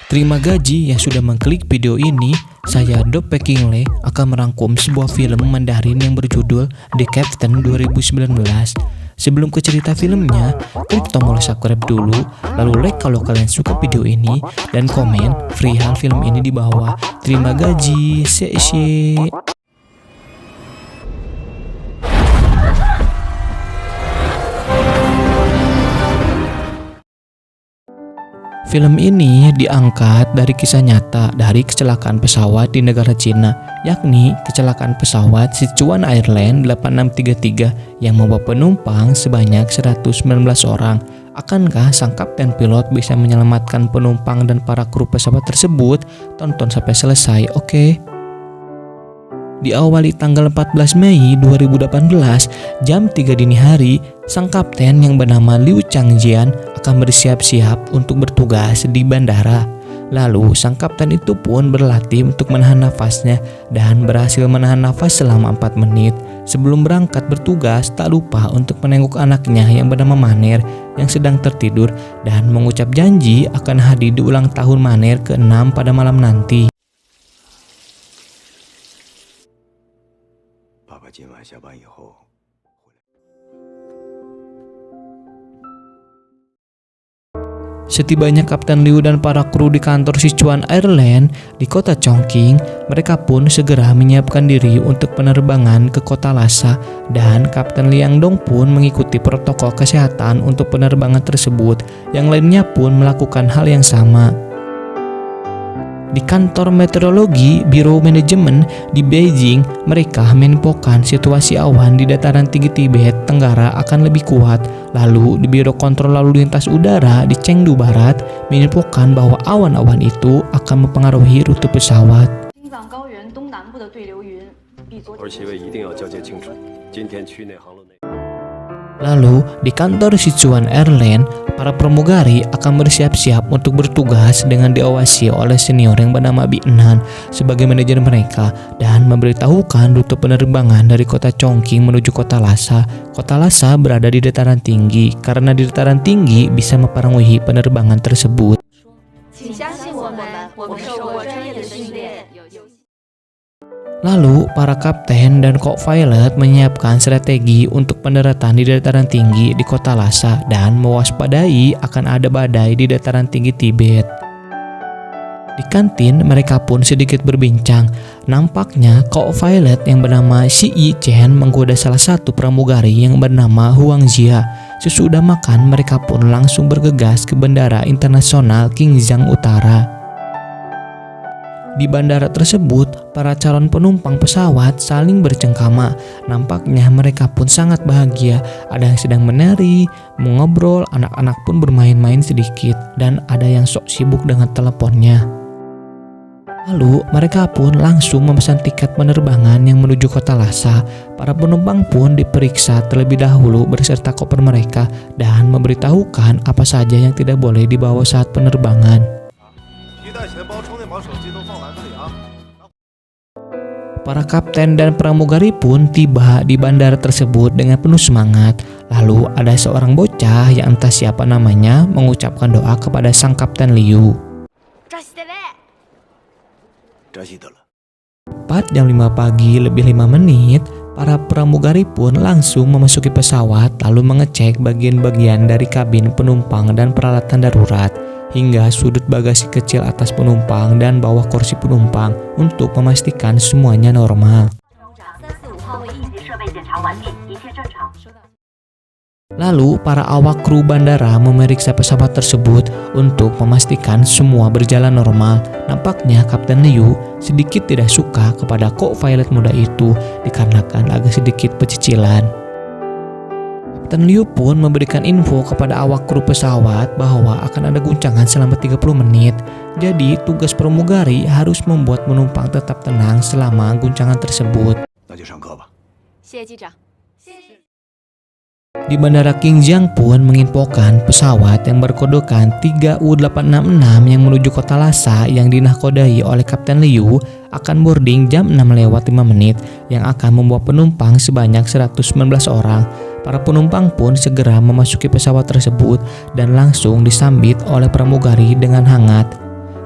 Terima gaji yang sudah mengklik video ini. Saya Dop Pekingle akan merangkum sebuah film Mandarin yang berjudul The Captain 2019. Sebelum ke cerita filmnya, klik tombol subscribe dulu, lalu like kalau kalian suka video ini, dan komen perihal film ini di bawah. Terima gaji, see. Film ini diangkat dari kisah nyata dari kecelakaan pesawat di negara Cina, yakni kecelakaan pesawat Sichuan Airlines 8633 yang membawa penumpang sebanyak 119 orang. Akankah sang kapten pilot bisa menyelamatkan penumpang dan para kru pesawat tersebut? Tonton sampai selesai, oke? Diawali tanggal 14 Mei 2018, jam 3 dini hari, sang kapten yang bernama Liu Changjian akan bersiap-siap untuk bertugas di bandara. Lalu sang kapten itu pun berlatih untuk menahan nafasnya dan berhasil menahan nafas selama 4 menit. Sebelum berangkat bertugas, tak lupa untuk menengok anaknya yang bernama Maner yang sedang tertidur dan mengucap janji akan hadir di ulang tahun Maner ke-6 pada malam nanti. Setibanya Kapten Liu dan para kru di kantor Sichuan Airlines di kota Chongqing, mereka pun segera menyiapkan diri untuk penerbangan ke kota Lhasa, dan Kapten Liang Dong pun mengikuti protokol kesehatan untuk penerbangan tersebut. Yang lainnya pun melakukan hal yang sama. Di kantor meteorologi Biro Manajemen di Beijing, mereka menginfokan situasi awan di dataran tinggi Tibet Tenggara akan lebih kuat. Lalu di Biro Kontrol Lalu Lintas Udara di Chengdu Barat menginfokan bahwa awan-awan itu akan mempengaruhi rute pesawat. Lalu di kantor Sichuan Airlines, para pramugari akan bersiap-siap untuk bertugas dengan diawasi oleh senior yang bernama Binan sebagai manajer mereka dan memberitahukan rute penerbangan dari kota Chongqing menuju kota Lhasa. Kota Lhasa berada di dataran tinggi, karena di dataran tinggi bisa mempengaruhi penerbangan tersebut. Lalu, para kapten dan co-pilot menyiapkan strategi untuk pendaratan di dataran tinggi di kota Lhasa dan mewaspadai akan ada badai di dataran tinggi Tibet. Di kantin, mereka pun sedikit berbincang. Nampaknya, co-pilot yang bernama Xi Yichen menggoda salah satu pramugari yang bernama Huang Jia. Sesudah makan, mereka pun langsung bergegas ke Bandara Internasional Qingzhou Utara. Di bandara tersebut, para calon penumpang pesawat saling bercengkrama. Nampaknya mereka pun sangat bahagia. Ada yang sedang menari, mengobrol, anak-anak pun bermain-main sedikit, dan ada yang sok sibuk dengan teleponnya. Lalu, mereka pun langsung memesan tiket penerbangan yang menuju kota Lhasa. Para penumpang pun diperiksa terlebih dahulu beserta koper mereka dan memberitahukan apa saja yang tidak boleh dibawa saat penerbangan. Para kapten dan pramugari pun tiba di bandara tersebut dengan penuh semangat. Lalu ada seorang bocah yang entah siapa namanya mengucapkan doa kepada sang Kapten Liu. Tepat jam 5 pagi lebih 5 menit, para pramugari pun langsung memasuki pesawat lalu mengecek bagian-bagian dari kabin penumpang dan peralatan darurat, hingga sudut bagasi kecil atas penumpang dan bawah kursi penumpang untuk memastikan semuanya normal. Lalu para awak kru bandara memeriksa pesawat tersebut untuk memastikan semua berjalan normal. Nampaknya Kapten Liu sedikit tidak suka kepada co-pilot muda itu dikarenakan agak sedikit pecicilan. Kapten Liu pun memberikan info kepada awak kru pesawat bahwa akan ada guncangan selama 30 menit. Jadi tugas pramugari harus membuat penumpang tetap tenang selama guncangan tersebut. Di Bandara Qingzhou pun menginfokan pesawat yang berkodekan 3U866 yang menuju kota Lhasa yang dinahkodai oleh Kapten Liu akan boarding jam 6:05 yang akan membawa penumpang sebanyak 119 orang. Para penumpang pun segera memasuki pesawat tersebut dan langsung disambit oleh pramugari dengan hangat.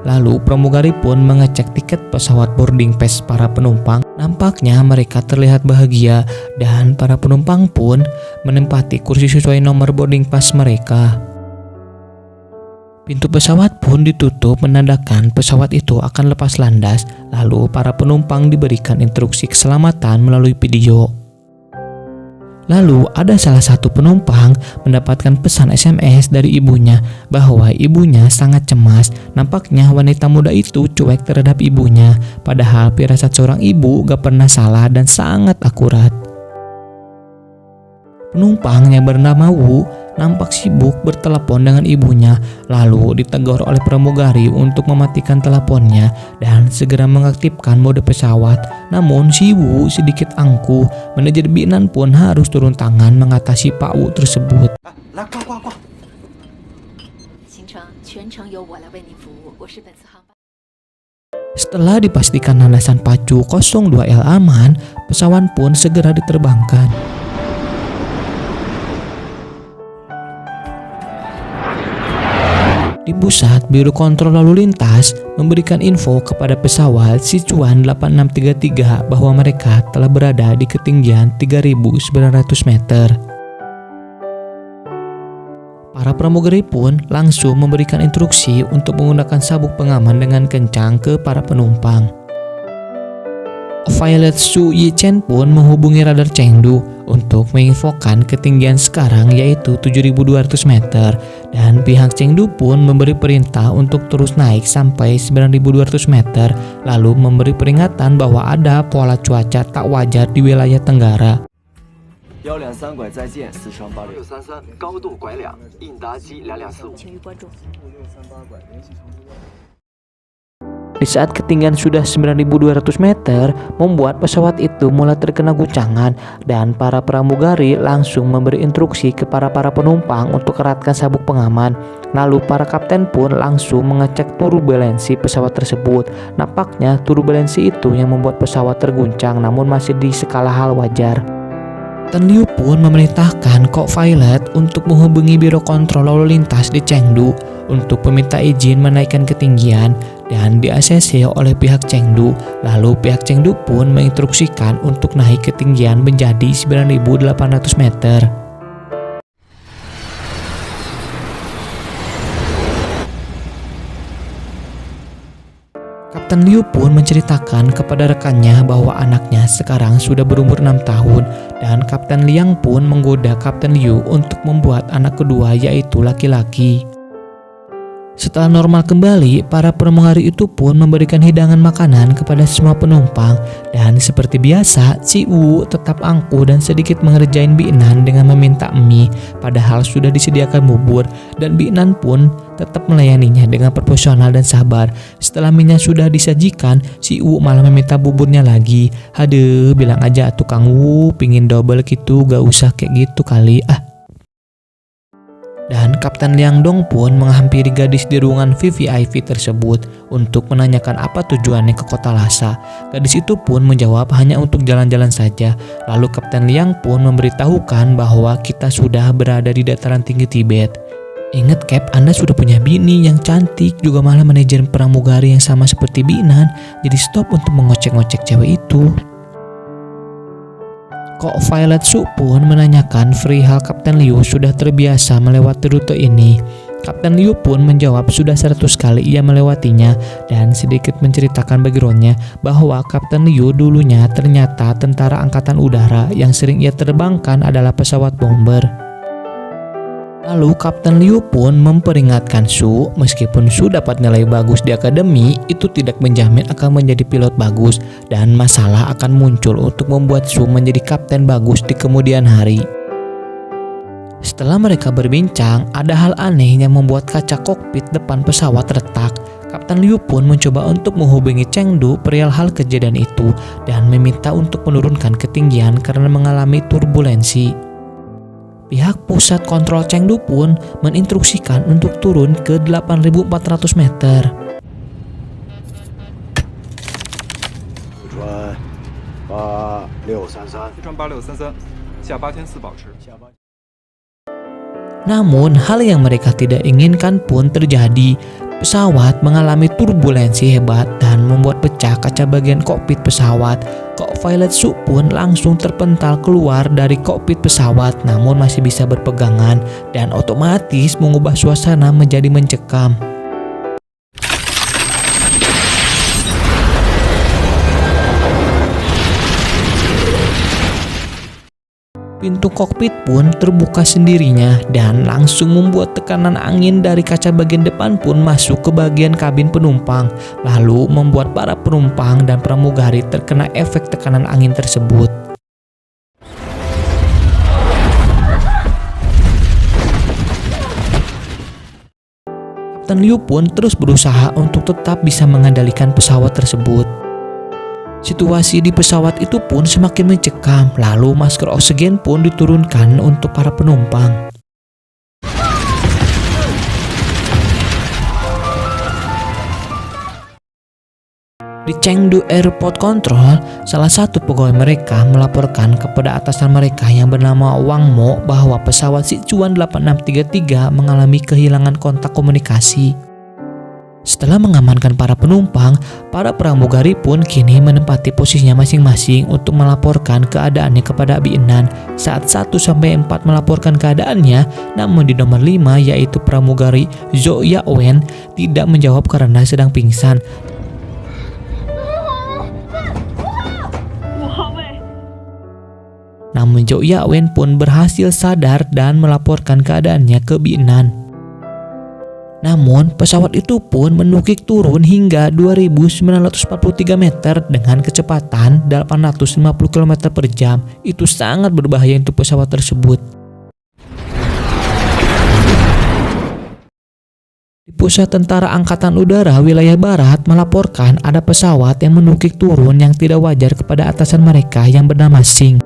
Lalu pramugari pun mengecek tiket pesawat boarding pass para penumpang. Nampaknya mereka terlihat bahagia dan para penumpang pun menempati kursi sesuai nomor boarding pass mereka. Pintu pesawat pun ditutup menandakan pesawat itu akan lepas landas. Lalu para penumpang diberikan instruksi keselamatan melalui video. Lalu ada salah satu penumpang mendapatkan pesan SMS dari ibunya bahwa ibunya sangat cemas. Nampaknya wanita muda itu cuek terhadap ibunya, padahal firasat seorang ibu gak pernah salah dan sangat akurat. Penumpang yang bernama Wu nampak sibuk bertelepon dengan ibunya, lalu ditegur oleh pramugari untuk mematikan teleponnya dan segera mengaktifkan mode pesawat. Namun si Wu sedikit angkuh, manajer Binan pun harus turun tangan mengatasi Pak Wu tersebut. Setelah dipastikan landasan pacu 02L aman, pesawat pun segera diterbangkan. Di pusat Biro Kontrol Lalu Lintas memberikan info kepada pesawat Sichuan 8633 bahwa mereka telah berada di ketinggian 3.900 meter. Para pramugari pun langsung memberikan instruksi untuk menggunakan sabuk pengaman dengan kencang ke para penumpang. Pilot Su Yichen pun menghubungi radar Chengdu untuk menginfokan ketinggian sekarang yaitu 7.200 meter dan pihak Chengdu pun memberi perintah untuk terus naik sampai 9.200 meter lalu memberi peringatan bahwa ada pola cuaca tak wajar di wilayah Tenggara. 123拐再见，4川8663高度拐两，应答机2245。请予关注。Di saat ketinggian sudah 9.200 meter, membuat pesawat itu mulai terkena guncangan dan para pramugari langsung memberi instruksi ke para penumpang untuk eratkan sabuk pengaman. Lalu para kapten pun langsung mengecek turbulensi pesawat tersebut. Nampaknya turbulensi itu yang membuat pesawat terguncang namun masih di skala hal wajar. Tan Liu pun memerintahkan co-pilot untuk menghubungi Biro Kontrol Lalu Lintas di Chengdu untuk meminta izin menaikkan ketinggian dan di-ACC oleh pihak Chengdu. Lalu pihak Chengdu pun menginstruksikan untuk naik ketinggian menjadi 9.800 meter. Kapten Liu pun menceritakan kepada rekannya bahwa anaknya sekarang sudah berumur 6 tahun dan Kapten Liang pun menggoda Kapten Liu untuk membuat anak kedua yaitu laki-laki. Setelah normal kembali, para pramugari itu pun memberikan hidangan makanan kepada semua penumpang dan seperti biasa, si Wu tetap angkuh dan sedikit mengerjain Binan dengan meminta mie padahal sudah disediakan bubur dan Binan pun tetap melayaninya dengan profesional dan sabar. Setelah mie sudah disajikan, si Wu malah meminta buburnya lagi. Haduh, bilang aja tukang Wu pingin double gitu, gak usah kayak gitu kali ah. Dan Kapten Liang Dong pun menghampiri gadis di ruangan VVIP tersebut untuk menanyakan apa tujuannya ke kota Lhasa. Gadis itu pun menjawab hanya untuk jalan-jalan saja. Lalu Kapten Liang pun memberitahukan bahwa kita sudah berada di dataran tinggi Tibet. Ingat Cap, Anda sudah punya bini yang cantik, juga malah manajer pramugari yang sama seperti Binan. Jadi stop untuk mengocek-ngocek cewek itu. Co-pilot Su pun menanyakan perihal Kapten Liu sudah terbiasa melewati rute ini. Kapten Liu pun menjawab sudah 100 kali ia melewatinya dan sedikit menceritakan backgroundnya bahwa Kapten Liu dulunya ternyata tentara angkatan udara yang sering ia terbangkan adalah pesawat bomber. Lalu Kapten Liu pun memperingatkan Su, meskipun Su dapat nilai bagus di akademi, itu tidak menjamin akan menjadi pilot bagus dan masalah akan muncul untuk membuat Su menjadi kapten bagus di kemudian hari. Setelah mereka berbincang, ada hal aneh yang membuat kaca kokpit depan pesawat retak. Kapten Liu pun mencoba untuk menghubungi Chengdu perihal hal kejadian itu dan meminta untuk menurunkan ketinggian karena mengalami turbulensi. Pihak pusat kontrol Chengdu pun menginstruksikan untuk turun ke 8.400 meter. Namun hal yang mereka tidak inginkan pun terjadi. Pesawat mengalami turbulensi hebat dan membuat pecah kaca bagian kokpit pesawat. Pilot Su pun langsung terpental keluar dari kokpit pesawat, namun masih bisa berpegangan dan otomatis mengubah suasana menjadi mencekam. Pintu kokpit pun terbuka sendirinya dan langsung membuat tekanan angin dari kaca bagian depan pun masuk ke bagian kabin penumpang, lalu membuat para penumpang dan pramugari terkena efek tekanan angin tersebut. Kapten Liu pun terus berusaha untuk tetap bisa mengendalikan pesawat tersebut. Situasi di pesawat itu pun semakin mencekam, lalu masker oksigen pun diturunkan untuk para penumpang. Di Chengdu Airport Control, salah satu pegawai mereka melaporkan kepada atasan mereka yang bernama Wang Mo bahwa pesawat Sichuan 8633 mengalami kehilangan kontak komunikasi. Setelah mengamankan para penumpang, para pramugari pun kini menempati posisinya masing-masing untuk melaporkan keadaannya kepada Bi'enan. Saat 1-4 melaporkan keadaannya, namun di nomor 5 yaitu pramugari Zhou Yawen tidak menjawab karena sedang pingsan. Namun Zhou Yawen pun berhasil sadar dan melaporkan keadaannya ke Bi'enan. Namun, pesawat itu pun menukik turun hingga 2.943 meter dengan kecepatan 850 km per jam. Itu sangat berbahaya untuk pesawat tersebut. Di Pusat Tentara Angkatan Udara Wilayah Barat melaporkan ada pesawat yang menukik turun yang tidak wajar kepada atasan mereka yang bernama Singh.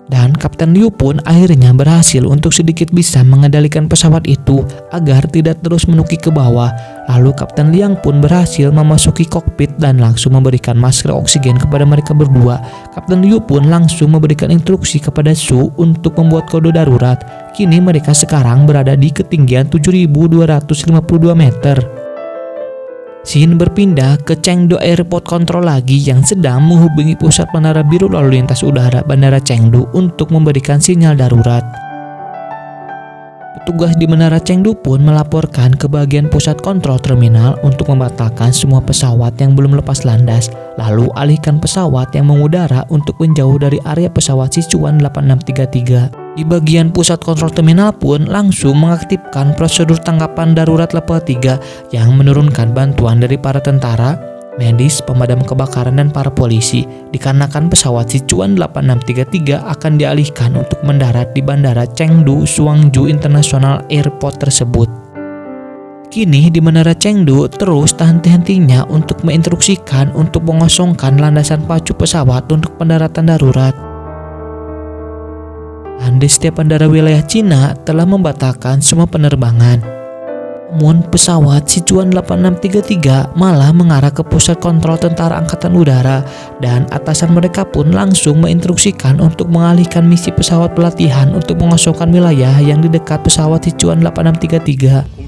Dan Kapten Liu pun akhirnya berhasil untuk sedikit bisa mengendalikan pesawat itu agar tidak terus menukik ke bawah. Lalu Kapten Liang pun berhasil memasuki kokpit dan langsung memberikan masker oksigen kepada mereka berdua. Kapten Liu pun langsung memberikan instruksi kepada Su untuk membuat kode darurat. Kini mereka sekarang berada di ketinggian 7.252 meter. Scene berpindah ke Chengdu Airport Control lagi yang sedang menghubungi pusat menara biru lalu lintas udara Bandara Chengdu untuk memberikan sinyal darurat. Petugas di Menara Chengdu pun melaporkan ke bagian pusat kontrol terminal untuk membatalkan semua pesawat yang belum lepas landas, lalu alihkan pesawat yang mengudara untuk menjauh dari area pesawat Sichuan 8633. Di bagian pusat kontrol terminal pun langsung mengaktifkan prosedur tanggapan darurat level 3 yang menurunkan bantuan dari para tentara, medis, pemadam kebakaran dan para polisi dikarenakan pesawat Sichuan 8633 akan dialihkan untuk mendarat di Bandara Chengdu Suwangju International Airport tersebut. Kini di Menara Chengdu terus tak henti-hentinya untuk menginstruksikan untuk mengosongkan landasan pacu pesawat untuk pendaratan darurat. Dan di setiap bandara wilayah Cina telah membatalkan semua penerbangan. Namun pesawat Sichuan 8633 malah mengarah ke pusat kontrol tentara angkatan udara dan atasan mereka pun langsung menginstruksikan untuk mengalihkan misi pesawat pelatihan untuk mengosongkan wilayah yang di dekat pesawat Sichuan 8633.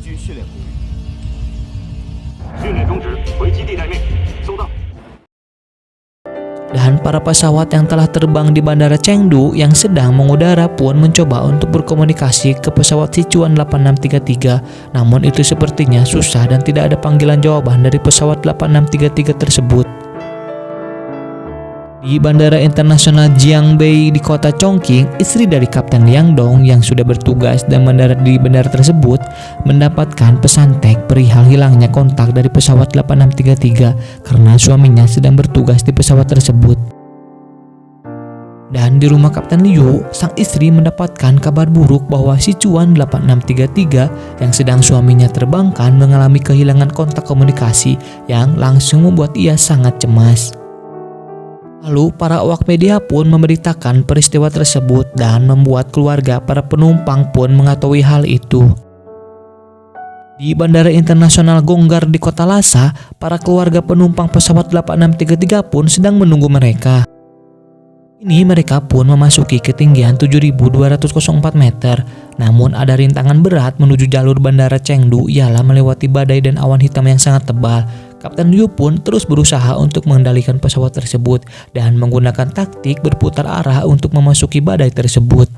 Dan para pesawat yang telah terbang di Bandara Chengdu yang sedang mengudara pun mencoba untuk berkomunikasi ke pesawat Sichuan 8633. Namun itu sepertinya susah dan tidak ada panggilan jawaban dari pesawat 8633 tersebut. Di Bandara Internasional Jiangbei di kota Chongqing, istri dari Kapten Liang Dong yang sudah bertugas dan mendarat di bandara tersebut mendapatkan pesan teks perihal hilangnya kontak dari pesawat 8633 karena suaminya sedang bertugas di pesawat tersebut. Dan di rumah Kapten Liu, sang istri mendapatkan kabar buruk bahwa Sichuan 8633 yang sedang suaminya terbangkan mengalami kehilangan kontak komunikasi yang langsung membuat ia sangat cemas. Lalu para awak media pun memberitakan peristiwa tersebut dan membuat keluarga para penumpang pun mengetahui hal itu. Di Bandara Internasional Gonggar di kota Lhasa, para keluarga penumpang pesawat 8633 pun sedang menunggu mereka. Ini mereka pun memasuki ketinggian 7.204 meter. Namun ada rintangan berat menuju jalur bandara Chengdu, ialah melewati badai dan awan hitam yang sangat tebal. Kapten Liu pun terus berusaha untuk mengendalikan pesawat tersebut dan menggunakan taktik berputar arah untuk memasuki badai tersebut.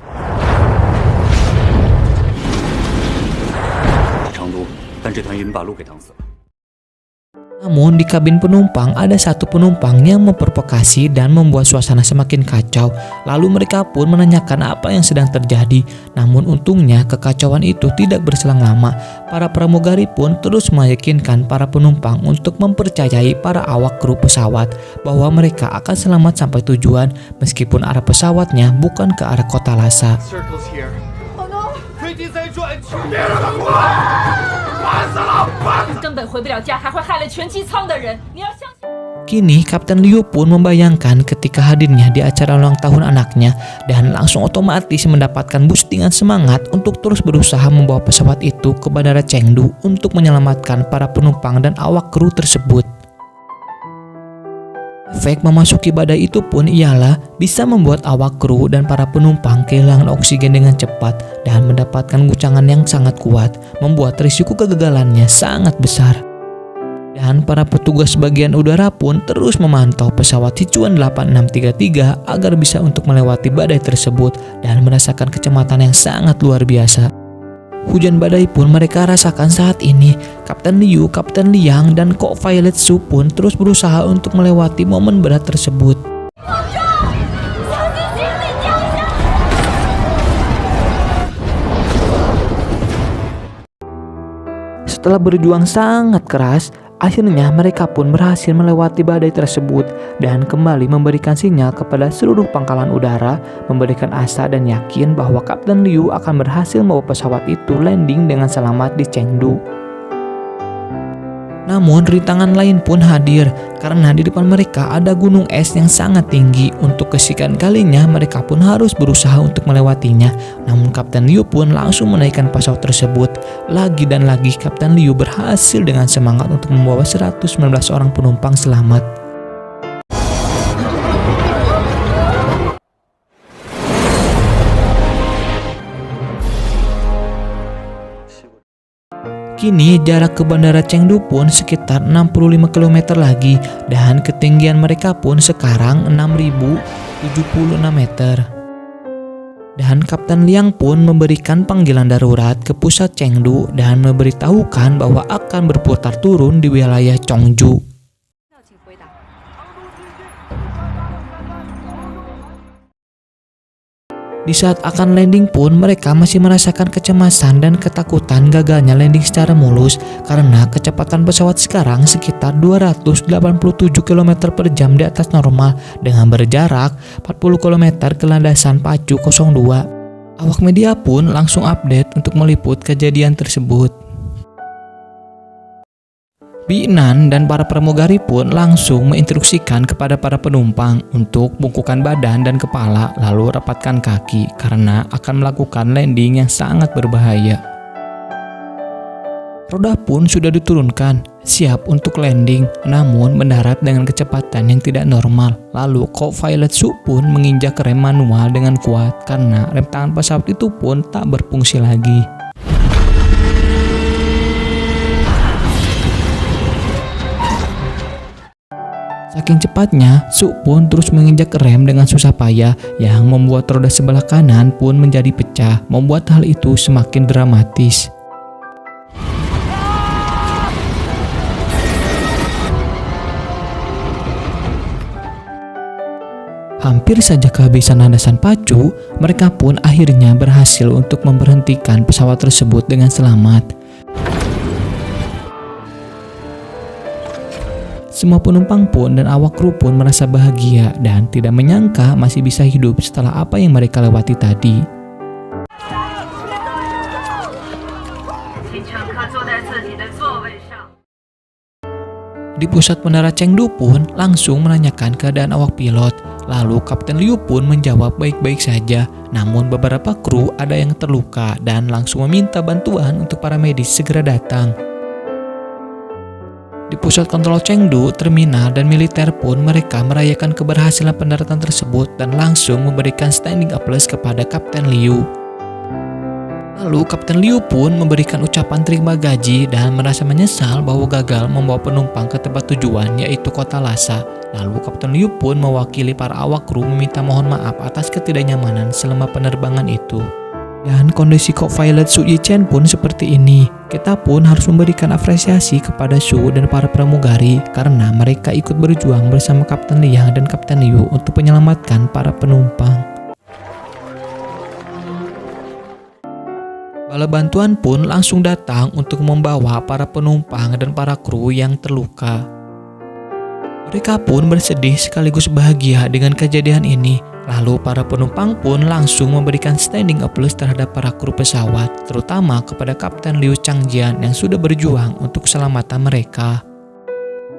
Namun di kabin penumpang ada satu penumpang yang memprovokasi dan membuat suasana semakin kacau. Lalu mereka pun menanyakan apa yang sedang terjadi. Namun untungnya kekacauan itu tidak berselang lama. Para pramugari pun terus meyakinkan para penumpang untuk mempercayai para awak kru pesawat bahwa mereka akan selamat sampai tujuan meskipun arah pesawatnya bukan ke arah kota Lhasa. Kini Kapten Liu pun membayangkan ketika hadirnya di acara ulang tahun anaknya dan langsung otomatis mendapatkan boostingan semangat untuk terus berusaha membawa pesawat itu ke bandara Chengdu untuk menyelamatkan para penumpang dan awak kru tersebut. Efek memasuki badai itu pun ialah bisa membuat awak kru dan para penumpang kehilangan oksigen dengan cepat dan mendapatkan guncangan yang sangat kuat, membuat risiko kegagalannya sangat besar. Dan para petugas bagian udara pun terus memantau pesawat Sichuan 8633 agar bisa untuk melewati badai tersebut dan merasakan kecepatan yang sangat luar biasa. Hujan badai pun mereka rasakan saat ini. Kapten Liu, Kapten Liang, dan Co-Pilot Su pun terus berusaha untuk melewati momen berat tersebut. Setelah berjuang sangat keras, akhirnya mereka pun berhasil melewati badai tersebut dan kembali memberikan sinyal kepada seluruh pangkalan udara, memberikan asa dan yakin bahwa Kapten Liu akan berhasil membawa pesawat itu landing dengan selamat di Chengdu. Namun rintangan lain pun hadir karena di depan mereka ada gunung es yang sangat tinggi. Untuk kesekian kalinya mereka pun harus berusaha untuk melewatinya. Namun Kapten Liu pun langsung menaikkan pesawat tersebut. Lagi dan lagi Kapten Liu berhasil dengan semangat untuk membawa 119 orang penumpang selamat. Kini jarak ke bandara Chengdu pun sekitar 65 km lagi dan ketinggian mereka pun sekarang 6.076 meter. Dan Kapten Liang pun memberikan panggilan darurat ke pusat Chengdu dan memberitahukan bahwa akan berputar turun di wilayah Chongju. Di saat akan landing pun mereka masih merasakan kecemasan dan ketakutan gagalnya landing secara mulus karena kecepatan pesawat sekarang sekitar 287 km per jam di atas normal dengan berjarak 40 km ke landasan pacu 02. Awak media pun langsung update untuk meliput kejadian tersebut. Binan dan para pramugari pun langsung menginstruksikan kepada para penumpang untuk bungkukkan badan dan kepala lalu rapatkan kaki karena akan melakukan landing yang sangat berbahaya. Roda pun sudah diturunkan, siap untuk landing, namun mendarat dengan kecepatan yang tidak normal. Lalu Co-Pilot Su pun menginjak rem manual dengan kuat karena rem tangan pesawat itu pun tak berfungsi lagi. Saking cepatnya, Su pun terus menginjak rem dengan susah payah yang membuat roda sebelah kanan pun menjadi pecah, membuat hal itu semakin dramatis. Hampir saja kehabisan landasan pacu, mereka pun akhirnya berhasil untuk memberhentikan pesawat tersebut dengan selamat. Semua penumpang pun dan awak kru pun merasa bahagia dan tidak menyangka masih bisa hidup setelah apa yang mereka lewati tadi. Di pusat bandara Chengdu pun langsung menanyakan keadaan awak pilot. Lalu Kapten Liu pun menjawab baik-baik saja. Namun beberapa kru ada yang terluka dan langsung meminta bantuan untuk para medis segera datang. Di pusat kontrol Chengdu, terminal, dan militer pun mereka merayakan keberhasilan pendaratan tersebut dan langsung memberikan standing applause kepada Kapten Liu. Lalu Kapten Liu pun memberikan ucapan terima gaji dan merasa menyesal bahwa gagal membawa penumpang ke tempat tujuan yaitu kota Lhasa. Lalu Kapten Liu pun mewakili para awak kru meminta mohon maaf atas ketidaknyamanan selama penerbangan itu. Dan kondisi co-pilot Su Yichen pun seperti ini. Kita pun harus memberikan apresiasi kepada Su dan para pramugari karena mereka ikut berjuang bersama Kapten Liang dan Kapten Liu untuk menyelamatkan para penumpang. Bala bantuan pun langsung datang untuk membawa para penumpang dan para kru yang terluka. Mereka pun bersedih sekaligus bahagia dengan kejadian ini. Lalu para penumpang pun langsung memberikan standing applause terhadap para kru pesawat, terutama kepada Kapten Liu Changjian yang sudah berjuang untuk keselamatan mereka.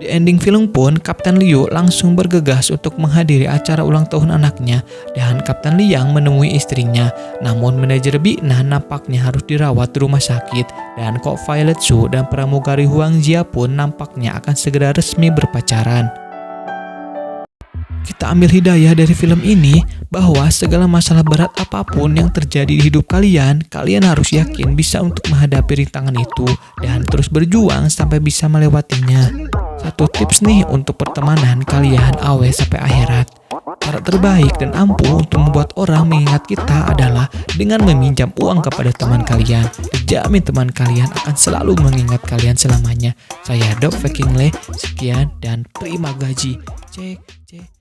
Di ending film pun, Kapten Liu langsung bergegas untuk menghadiri acara ulang tahun anaknya dan Kapten Liang menemui istrinya. Namun manajer Bina nampaknya harus dirawat di rumah sakit dan co-pilot Su dan pramugari Huang Jia pun nampaknya akan segera resmi berpacaran. Kita ambil hidayah dari film ini bahwa segala masalah berat apapun yang terjadi di hidup kalian, kalian harus yakin bisa untuk menghadapi rintangan itu dan terus berjuang sampai bisa melewatinya. Satu tips nih untuk pertemanan kalian awet sampai akhirat. Cara terbaik dan ampuh untuk membuat orang mengingat kita adalah dengan meminjam uang kepada teman kalian. Dijamin teman kalian akan selalu mengingat kalian selamanya. Saya Dok Viking Le, sekian dan terima gaji. Cek.